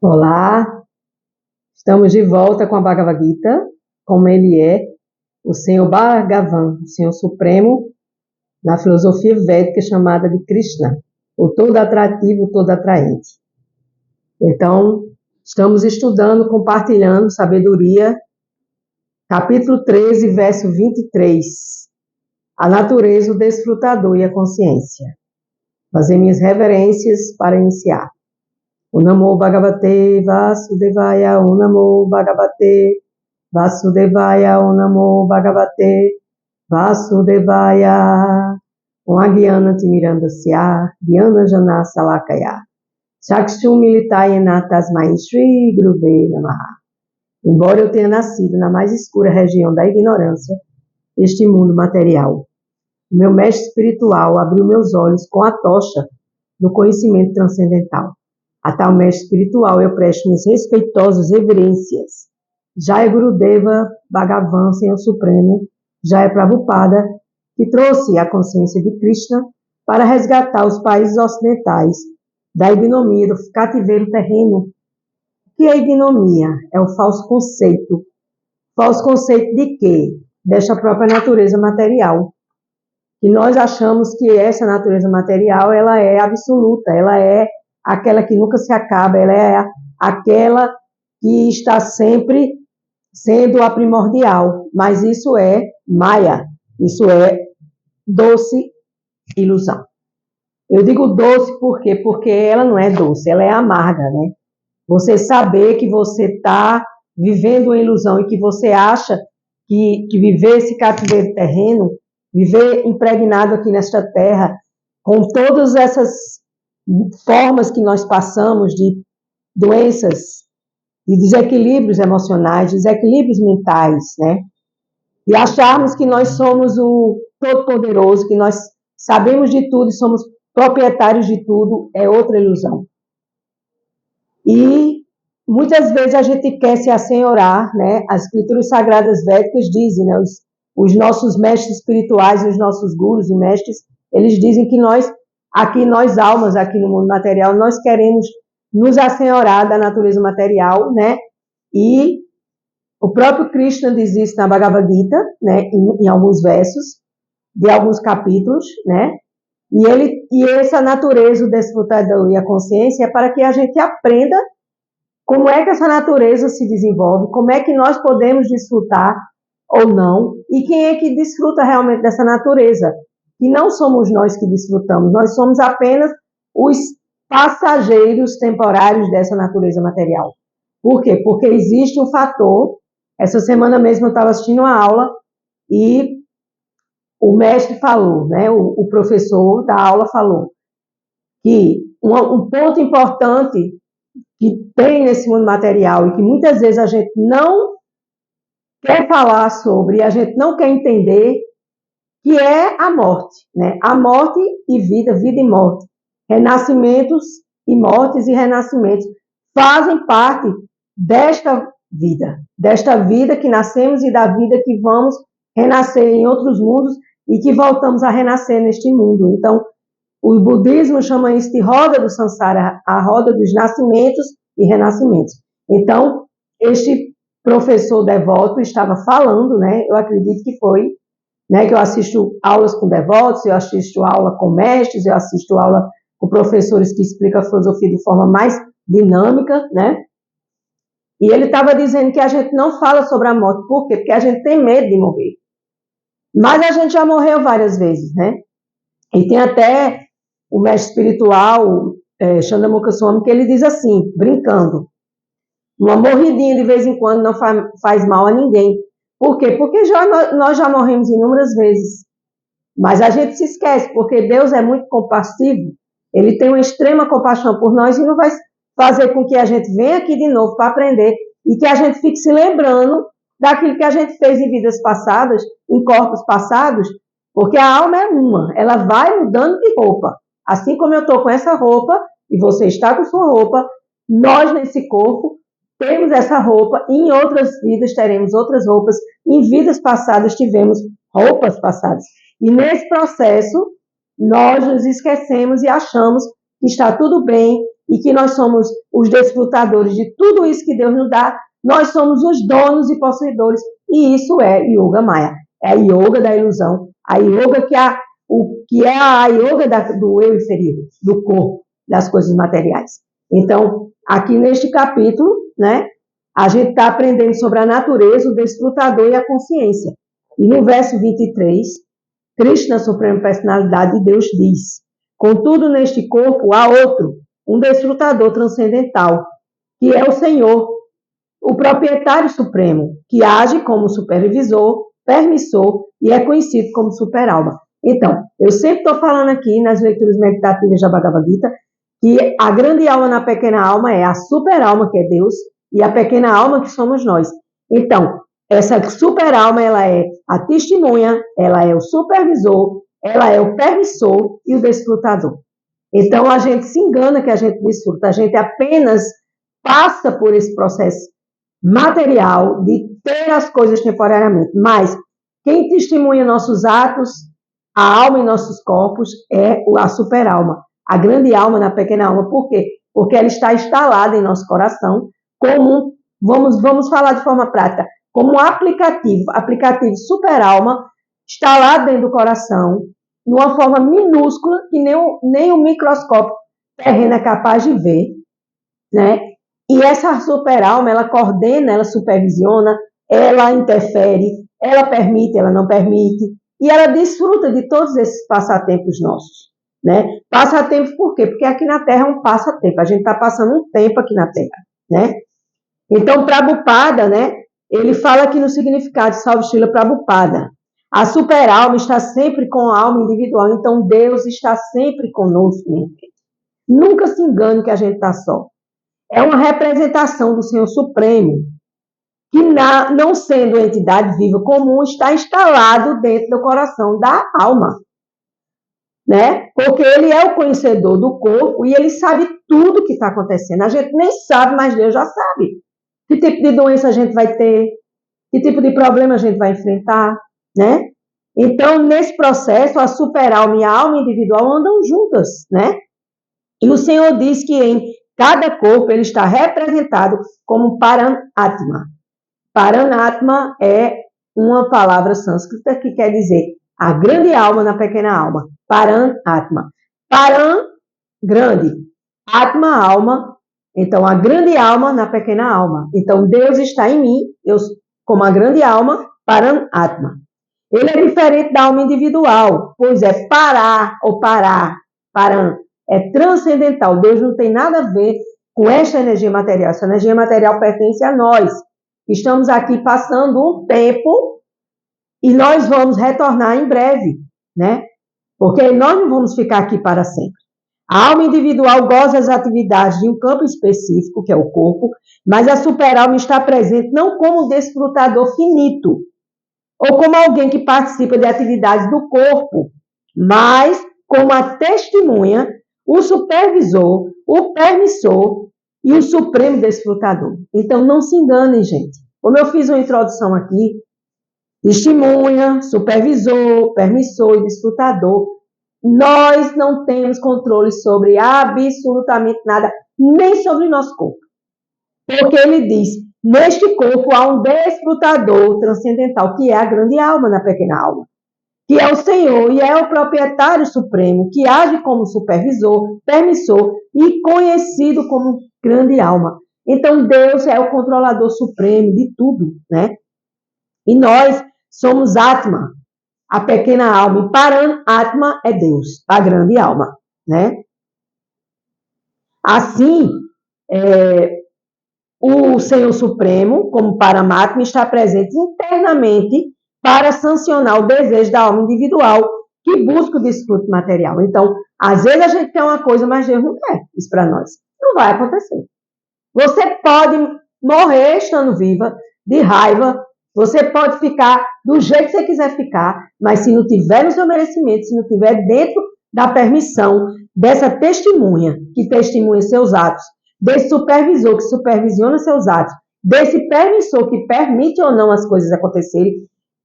Olá, estamos de volta com a Bhagavad Gita, como ele é, o Senhor Bhagavan, o Senhor Supremo, na filosofia védica chamada de Krishna, o todo atrativo, o todo atraente. Então, estamos estudando, compartilhando sabedoria, capítulo 13, verso 23, a natureza, o desfrutador e a consciência. Fazer minhas reverências para iniciar. O Namo Bhagavate Vasudevaya, O Namo Bhagavate Vasudevaya, O Namo Bhagavate Vasudevaya. Om Agyana Timirandasya, Gyana Jana Salakaya, Chakshum Militayena Tasmai Shri Guruve Namaha. Embora eu tenha nascido na mais escura região da ignorância, este mundo material, o meu mestre espiritual abriu meus olhos com a tocha do conhecimento transcendental. A tal mestre espiritual eu presto minhas respeitosas reverências. Jai Gurudeva Bhagavan, Senhor Supremo, Jai Prabhupada, que trouxe a consciência de Krishna para resgatar os países ocidentais da ignomia do cativeiro terreno. O que é ignomia? É o falso conceito. Falso conceito de quê? Desta própria natureza material. E nós achamos que essa natureza material ela é absoluta, ela é aquela que nunca se acaba, ela é aquela que está sempre sendo a primordial, mas isso é Maya, isso é doce ilusão. Eu digo doce por quê? Porque ela não é doce, ela é amarga, né? Você saber que você está vivendo uma ilusão e que você acha que viver esse cativeiro terreno, viver impregnado aqui nesta terra, com todas essas formas que nós passamos de doenças, de desequilíbrios emocionais, desequilíbrios mentais, né? E acharmos que nós somos o Todo-Poderoso, que nós sabemos de tudo e somos proprietários de tudo, é outra ilusão. E muitas vezes a gente quer se assenhorar, né? As escrituras sagradas védicas dizem, né? Os nossos mestres espirituais, os nossos gurus e mestres, eles dizem que nós almas, aqui no mundo material, nós queremos nos assenhorar da natureza material, né? E o próprio Krishna diz isso na Bhagavad Gita, né? Em alguns versos, de alguns capítulos, né? E essa natureza, o desfrutador e a consciência é para que a gente aprenda como é que essa natureza se desenvolve, como é que nós podemos desfrutar ou não, e quem é que desfruta realmente dessa natureza. E não somos nós que desfrutamos, nós somos apenas os passageiros temporários dessa natureza material. Por quê? Porque existe um fator. Essa semana mesmo eu estava assistindo uma aula e o mestre falou, né, o professor da aula falou que um ponto importante que tem nesse mundo material e que muitas vezes a gente não quer falar sobre, a gente não quer entender, que é a morte, né? A morte e vida, vida e morte. Renascimentos e mortes e renascimentos fazem parte desta vida que nascemos e da vida que vamos renascer em outros mundos e que voltamos a renascer neste mundo. Então, o budismo chama isso de roda do samsara, a roda dos nascimentos e renascimentos. Então, este professor devoto estava falando, né? Eu acredito que foi, né, que eu assisto aulas com devotos, eu assisto aula com mestres, eu assisto aula com professores que explicam a filosofia de forma mais dinâmica, né? E ele estava dizendo que a gente não fala sobre a morte. Por quê? Porque a gente tem medo de morrer. Mas a gente já morreu várias vezes, né? E tem até o mestre espiritual, Chandamukha Swami, que ele diz assim, brincando, uma morridinha de vez em quando não faz mal a ninguém. Por quê? Porque nós já morremos inúmeras vezes. Mas a gente se esquece, porque Deus é muito compassivo, ele tem uma extrema compaixão por nós e não vai fazer com que a gente venha aqui de novo para aprender e que a gente fique se lembrando daquilo que a gente fez em vidas passadas, em corpos passados, porque a alma é uma, ela vai mudando de roupa. Assim como eu estou com essa roupa e você está com sua roupa, nós nesse corpo temos essa roupa, e em outras vidas teremos outras roupas, em vidas passadas tivemos roupas passadas. E nesse processo, nós nos esquecemos e achamos que está tudo bem, e que nós somos os desfrutadores de tudo isso que Deus nos dá, nós somos os donos e possuidores, e isso é Yoga Maya. É a yoga da ilusão, a yoga que é a yoga do eu inferior, do corpo, das coisas materiais. Então, aqui neste capítulo, né, a gente está aprendendo sobre a natureza, o desfrutador e a consciência. E no verso 23, Krishna, a Suprema Personalidade de Deus, diz: contudo, neste corpo há outro, um desfrutador transcendental, que é o Senhor, o proprietário supremo, que age como supervisor, permissor e é conhecido como superalma. Então, eu sempre estou falando aqui nas leituras meditativas da Bhagavad Gita que a grande alma na pequena alma é a superalma, que é Deus, e a pequena alma, que somos nós. Então, essa superalma, ela é a testemunha, ela é o supervisor, ela é o permissor e o desfrutador. Então, a gente se engana que a gente desfruta, a gente apenas passa por esse processo material de ter as coisas temporariamente, mas quem testemunha nossos atos, a alma em nossos corpos, é a superalma, a grande alma na pequena alma. Por quê? Porque ela está instalada em nosso coração como, vamos falar de forma prática, como um aplicativo superalma, instalado dentro do coração, numa forma minúscula que nem o microscópio terreno é capaz de ver, né? E essa superalma, ela coordena, ela supervisiona, ela interfere, ela permite, ela não permite, e ela desfruta de todos esses passatempos nossos, né? Passatempo por quê? Porque aqui na Terra é um passatempo, a gente está passando um tempo aqui na Terra, né? Então, Prabhupada, né? Ele fala aqui no significado de Salve Srila Prabhupada: a superalma está sempre com a alma individual, então Deus está sempre conosco, né? Nunca se engane que a gente está só. É uma representação do Senhor Supremo, que não sendo entidade viva comum, está instalado dentro do coração da alma, né? Porque ele é o conhecedor do corpo e ele sabe tudo que está acontecendo. A gente nem sabe, mas Deus já sabe. Que tipo de doença a gente vai ter, que tipo de problema a gente vai enfrentar, né? Então, nesse processo, a superalma e a alma individual andam juntas, né? E o Senhor diz que em cada corpo ele está representado como Paranatma. Paranatma é uma palavra sânscrita que quer dizer a grande alma na pequena alma. Paranatma. Paran, grande. Atma, alma. Então, a grande alma na pequena alma. Então, Deus está em mim, eu como a grande alma, Paranatma. Ele é diferente da alma individual, pois é parar ou parar, paran. É transcendental. Deus não tem nada a ver com esta energia material. Essa energia material pertence a nós. Estamos aqui passando um tempo e nós vamos retornar em breve, né? Porque nós não vamos ficar aqui para sempre. A alma individual goza das atividades de um campo específico, que é o corpo, mas a superalma está presente não como desfrutador finito, ou como alguém que participa de atividades do corpo, mas como a testemunha, o supervisor, o permissor e o supremo desfrutador. Então, não se enganem, gente. Como eu fiz uma introdução aqui, testemunha, supervisor, permissor e desfrutador, nós não temos controle sobre absolutamente nada, nem sobre o nosso corpo. Porque ele diz, neste corpo há um desfrutador transcendental, que é a grande alma na pequena alma, que é o Senhor e é o proprietário supremo, que age como supervisor, permissor e conhecido como grande alma. Então, Deus é o controlador supremo de tudo, né? E nós somos Atma, a pequena alma. E Paranatma é Deus, a grande alma, né? Assim, o Senhor Supremo, como Paramatma, está presente internamente para sancionar o desejo da alma individual que busca o desfrute material. Então, às vezes a gente quer uma coisa, mas Deus não quer isso para nós. Não vai acontecer. Você pode morrer estando viva, de raiva, você pode ficar do jeito que você quiser ficar, mas se não tiver no seu merecimento, se não tiver dentro da permissão dessa testemunha, que testemunha seus atos, desse supervisor que supervisiona seus atos, desse permissor que permite ou não as coisas acontecerem,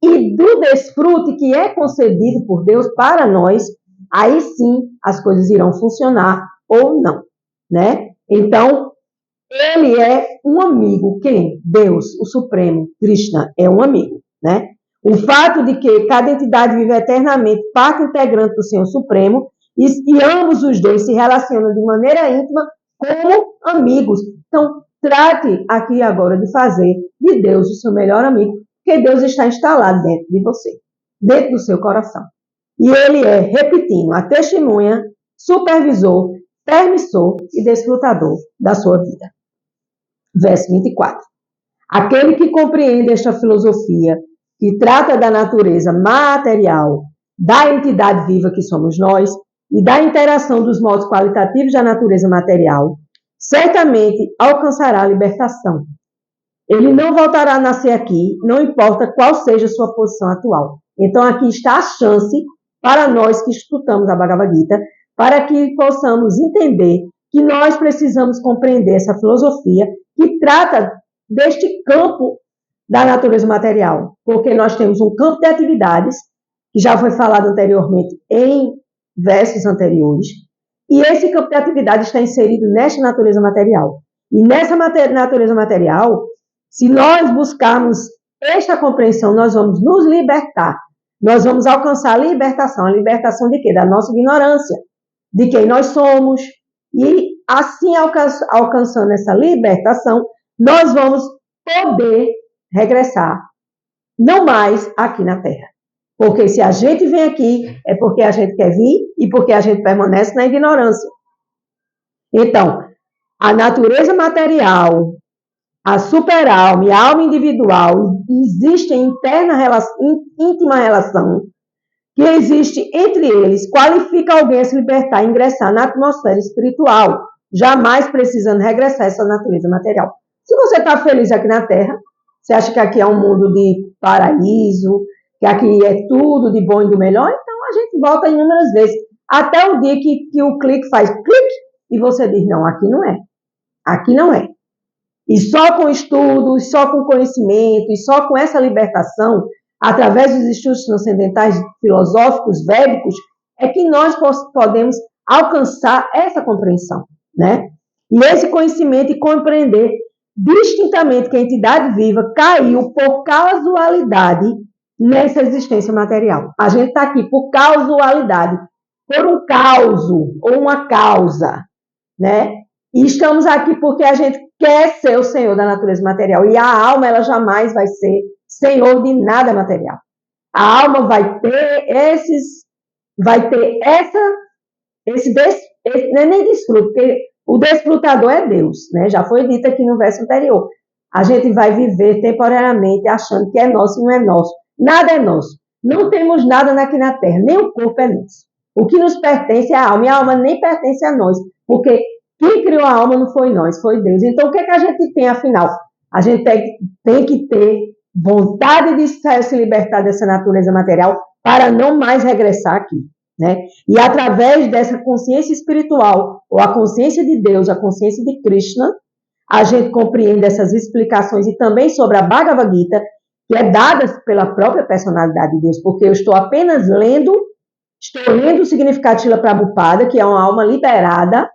e do desfrute que é concedido por Deus para nós, aí sim as coisas irão funcionar ou não, né? Então, ele é um amigo. Quem? Deus, o Supremo, Krishna, é um amigo, né? O fato de que cada entidade vive eternamente, parte integrante do Senhor Supremo, e ambos os dois se relacionam de maneira íntima como amigos. Então, trate aqui agora de fazer de Deus o seu melhor amigo, porque Deus está instalado dentro de você, dentro do seu coração. E ele é, repetindo, a testemunha, supervisor, permissor e desfrutador da sua vida. Verso 24. Aquele que compreende esta filosofia, que trata da natureza material, da entidade viva que somos nós, e da interação dos modos qualitativos da natureza material, certamente alcançará a libertação. Ele não voltará a nascer aqui, não importa qual seja a sua posição atual. Então aqui está a chance para nós que estudamos a Bhagavad Gita, para que possamos entender que nós precisamos compreender essa filosofia que trata deste campo da natureza material, porque nós temos um campo de atividades, que já foi falado anteriormente em versos anteriores, e esse campo de atividades está inserido nesta natureza material. E nessa natureza material, se nós buscarmos esta compreensão, nós vamos nos libertar, nós vamos alcançar a libertação de quê? Da nossa ignorância, de quem nós somos, e assim alcançando essa libertação, nós vamos poder regressar, não mais aqui na Terra. Porque se a gente vem aqui, é porque a gente quer vir e porque a gente permanece na ignorância. Então, a natureza material, a superalma e a alma individual existem íntima relação que existe entre eles, qualifica alguém a se libertar e ingressar na atmosfera espiritual, jamais precisando regressar a essa natureza material. Se você está feliz aqui na Terra, você acha que aqui é um mundo de paraíso, que aqui é tudo de bom e do melhor, então a gente volta inúmeras vezes, até o dia que o clique faz clique e você diz, não, aqui não é. Aqui não é. E só com estudo, só com conhecimento, e só com essa libertação, através dos estudos transcendentais filosóficos, védicos, é que nós podemos alcançar essa compreensão, né? E esse conhecimento e compreender distintamente que a entidade viva caiu por causalidade nessa existência material. A gente está aqui por causalidade, por um causo ou uma causa, né? E estamos aqui porque a gente quer ser o senhor da natureza material. E a alma, ela jamais vai ser senhor de nada material. A alma vai ter não é nem desfruto, porque o desfrutador é Deus, né? Já foi dito aqui no verso anterior. A gente vai viver temporariamente achando que é nosso e não é nosso. Nada é nosso. Não temos nada aqui na Terra, nem o corpo é nosso. O que nos pertence é a alma, e a alma nem pertence a nós, porque quem criou a alma não foi nós, foi Deus. Então, o que é que a gente tem, afinal? A gente tem que ter vontade de se libertar dessa natureza material para não mais regressar aqui, né? E através dessa consciência espiritual, ou a consciência de Deus, a consciência de Krishna, a gente compreende essas explicações e também sobre a Bhagavad Gita, que é dada pela própria personalidade de Deus, porque eu estou apenas lendo o significado de Srila Prabhupada, que é uma alma liberada,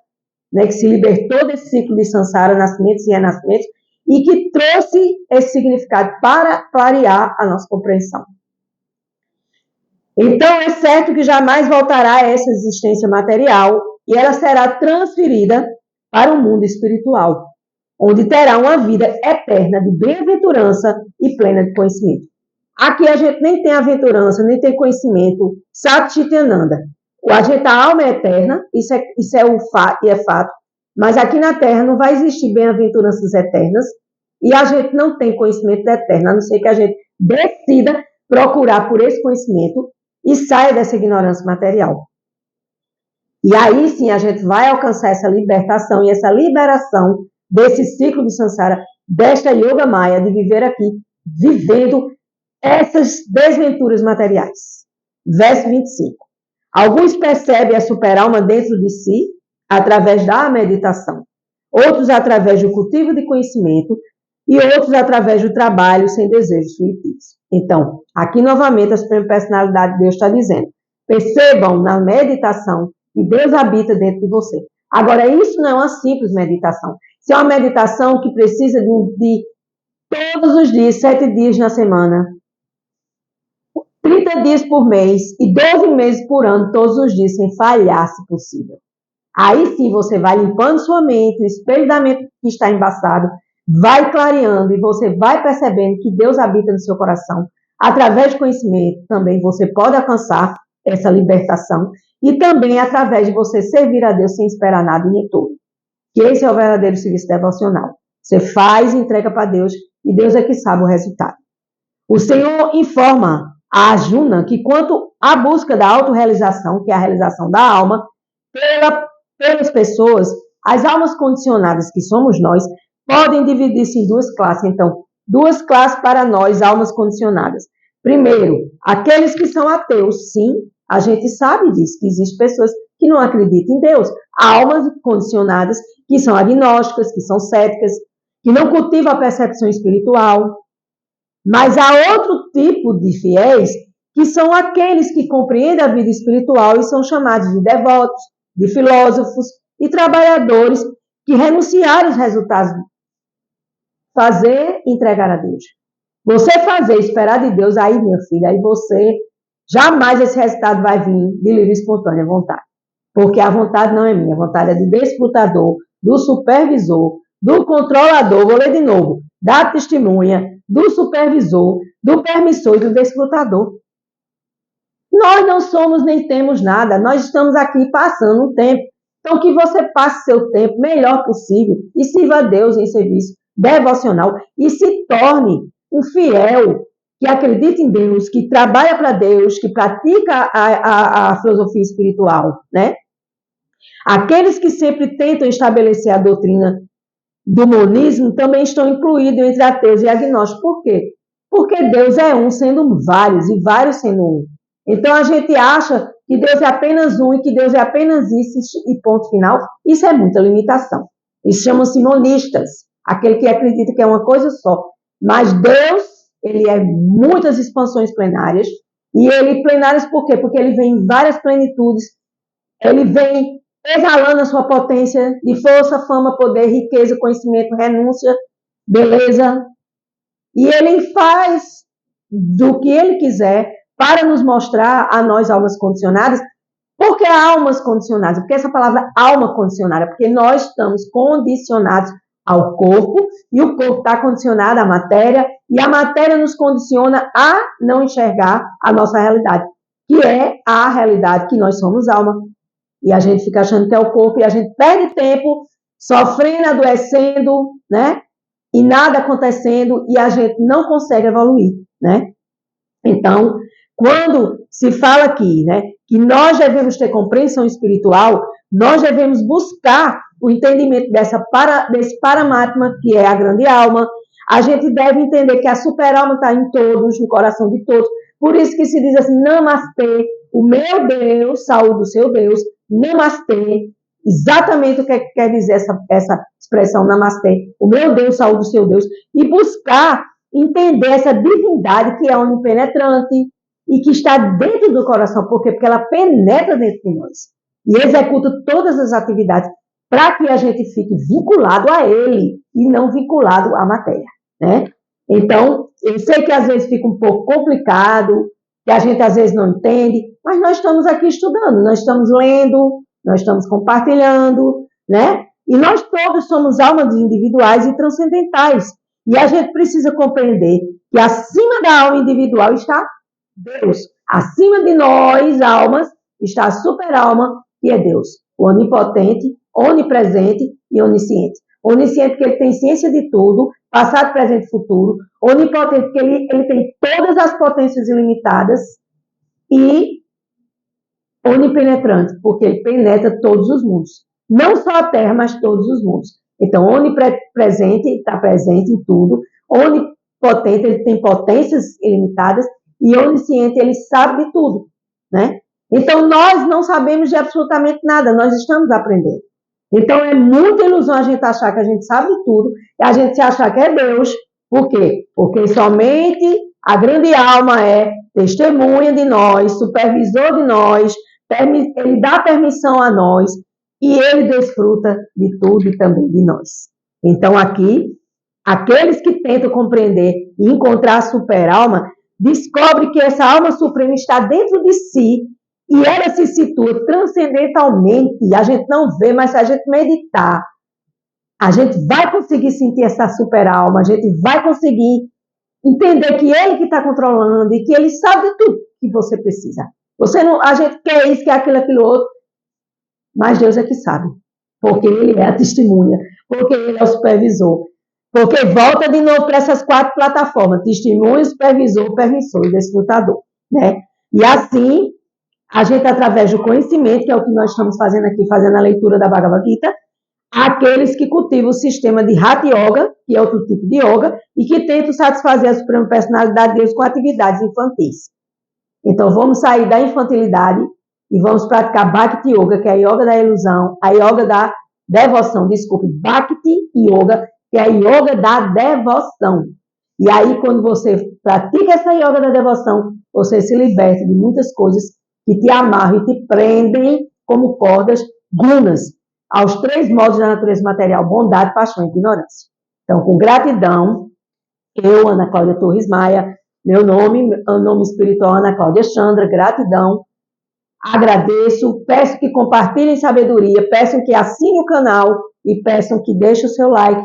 né, que se libertou desse ciclo de samsara, nascimentos e renascimentos, e que trouxe esse significado para clarear a nossa compreensão. Então, é certo que jamais voltará a essa existência material e ela será transferida para o mundo espiritual, onde terá uma vida eterna de bem-aventurança e plena de conhecimento. Aqui a gente nem tem aventurança, nem tem conhecimento, Satchitananda. A alma é eterna, isso é fato, mas aqui na Terra não vai existir bem-aventuranças eternas e a gente não tem conhecimento eterno, a não ser que a gente decida procurar por esse conhecimento e saia dessa ignorância material. E aí sim a gente vai alcançar essa libertação e essa liberação desse ciclo de samsara, desta yoga maya, de viver aqui, vivendo essas desventuras materiais. Verso 25. Alguns percebem a superalma dentro de si através da meditação, outros através do cultivo de conhecimento e outros através do trabalho sem desejos fruitivos. Então, aqui novamente a Suprema Personalidade de Deus está dizendo, percebam na meditação que Deus habita dentro de você. Agora, isso não é uma simples meditação. Isso é uma meditação que precisa de todos os dias, 7 dias na semana, 30 dias por mês e 12 meses por ano, todos os dias, sem falhar, se possível. Aí sim você vai limpando sua mente, o espelho da mente que está embaçado, vai clareando e você vai percebendo que Deus habita no seu coração. Através do conhecimento também você pode alcançar essa libertação e também através de você servir a Deus sem esperar nada em retorno. Que esse é o verdadeiro serviço devocional. Você faz e entrega para Deus e Deus é que sabe o resultado. O Senhor informa a Arjuna que quanto à busca da autorrealização, que é a realização da alma, pelas pessoas, as almas condicionadas que somos nós, podem dividir-se em duas classes. Então, duas classes para nós, almas condicionadas. Primeiro, aqueles que são ateus, sim, a gente sabe disso, que existem pessoas que não acreditam em Deus. Almas condicionadas que são agnósticas, que são céticas, que não cultivam a percepção espiritual. Mas há outro tipo de fiéis, que são aqueles que compreendem a vida espiritual e são chamados de devotos, de filósofos e trabalhadores que renunciaram aos resultados. Fazer e entregar a Deus. Você fazer, esperar de Deus, aí, meu filho, aí você, jamais esse resultado vai vir de livre e espontânea vontade. Porque a vontade não é minha, a vontade é do desfrutador, do supervisor, do controlador, vou ler de novo, da testemunha, do supervisor, do permissor e do desfrutador. Nós não somos nem temos nada, nós estamos aqui passando um tempo. Então, que você passe seu tempo melhor possível e sirva a Deus em serviço devocional e se torne um fiel que acredita em Deus, que trabalha para Deus, que pratica a filosofia espiritual, né? Aqueles que sempre tentam estabelecer a doutrina do monismo também estão incluídos entre ateus e agnósticos. Por quê? Porque Deus é um sendo vários e vários sendo um. Então a gente acha que Deus é apenas um e que Deus é apenas isso e ponto final. Isso é muita limitação. Isso chamam-se monistas, aquele que acredita que é uma coisa só. Mas Deus, ele é muitas expansões plenárias. E ele plenárias por quê? Porque ele vem em várias plenitudes. Ele vem exalando a sua potência de força, fama, poder, riqueza, conhecimento, renúncia, beleza. E ele faz do que ele quiser para nos mostrar a nós, almas condicionadas. Por que almas condicionadas? Porque essa palavra alma condicionada, porque nós estamos condicionados ao corpo, e o corpo está condicionado à matéria, e a matéria nos condiciona a não enxergar a nossa realidade, que é a realidade que nós somos alma. E a gente fica achando que é o corpo, e a gente perde tempo sofrendo, adoecendo, né? E nada acontecendo, e a gente não consegue evoluir, né? Então, quando se fala aqui, né, que nós devemos ter compreensão espiritual, nós devemos buscar o entendimento desse Paramatma, que é a grande alma. A gente deve entender que a super-alma está em todos, no coração de todos. Por isso que se diz assim, namastê, o meu Deus, saúde o seu Deus, namastê. Exatamente o que quer dizer essa expressão namastê. O meu Deus, saúde o seu Deus. E buscar entender essa divindade que é onipenetrante e que está dentro do coração. Por quê? Porque ela penetra dentro de nós e executa todas as atividades para que a gente fique vinculado a ele e não vinculado à matéria, né? Então, eu sei que às vezes fica um pouco complicado, que a gente às vezes não entende, mas nós estamos aqui estudando, nós estamos lendo, nós estamos compartilhando, né? E nós todos somos almas individuais e transcendentais. E a gente precisa compreender que acima da alma individual está Deus. Acima de nós, almas, está a super-alma, que é Deus. O onipotente, onipresente e onisciente. Onisciente, que ele tem ciência de tudo, passado, presente e futuro. Onipotente, que ele tem todas as potências ilimitadas. E onipenetrante, porque ele penetra todos os mundos. Não só a Terra, mas todos os mundos. Então, onipresente, está presente em tudo. Onipotente, ele tem potências ilimitadas. E onisciente, ele sabe de tudo, né? Então, nós não sabemos de absolutamente nada, nós estamos aprendendo. Então, é muita ilusão a gente achar que a gente sabe de tudo e a gente se achar que é Deus. Por quê? Porque somente a grande alma é testemunha de nós, supervisor de nós, ele dá permissão a nós, e ele desfruta de tudo e também de nós. Então, aqui, aqueles que tentam compreender e encontrar a super-alma, descobrem que essa alma suprema está dentro de si e ela se situa transcendentalmente. A gente não vê, mas se a gente meditar, a gente vai conseguir sentir essa super-alma, a gente vai conseguir entender que ele que está controlando e que ele sabe de tudo que você precisa. Você não, a gente quer isso, quer aquilo, aquilo outro, mas Deus é que sabe, porque ele é a testemunha, porque ele é o supervisor. Porque volta de novo para essas 4 plataformas: testemunho, supervisor, permissor e desfrutador, né? E assim, a gente, através do conhecimento, que é o que nós estamos fazendo aqui, fazendo a leitura da Bhagavad Gita, aqueles que cultivam o sistema de Hatha Yoga, que é outro tipo de yoga, e que tentam satisfazer a suprema personalidade de Deus com atividades infantis. Então, vamos sair da infantilidade e vamos praticar Bhakti Yoga, que é a yoga da ilusão, a yoga da devoção, desculpe, Bhakti Yoga, que é a yoga da devoção. E aí, quando você pratica essa yoga da devoção, você se liberta de muitas coisas que te amarram e te prendem como cordas gunas aos 3 modos da natureza material: bondade, paixão e ignorância. Então, com gratidão, eu, Ana Cláudia Torres Maia, meu nome espiritual, Ana Cláudia Chandra, gratidão, agradeço, peço que compartilhem sabedoria, peçam que assinem o canal e peçam que deixem o seu like,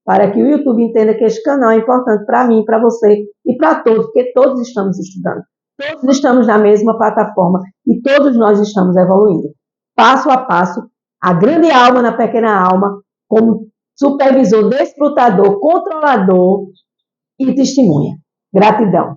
para que o YouTube entenda que este canal é importante para mim, para você e para todos, porque todos estamos estudando, todos estamos na mesma plataforma e todos nós estamos evoluindo, passo a passo, a grande alma na pequena alma, como supervisor, desfrutador, controlador e testemunha. Gratidão.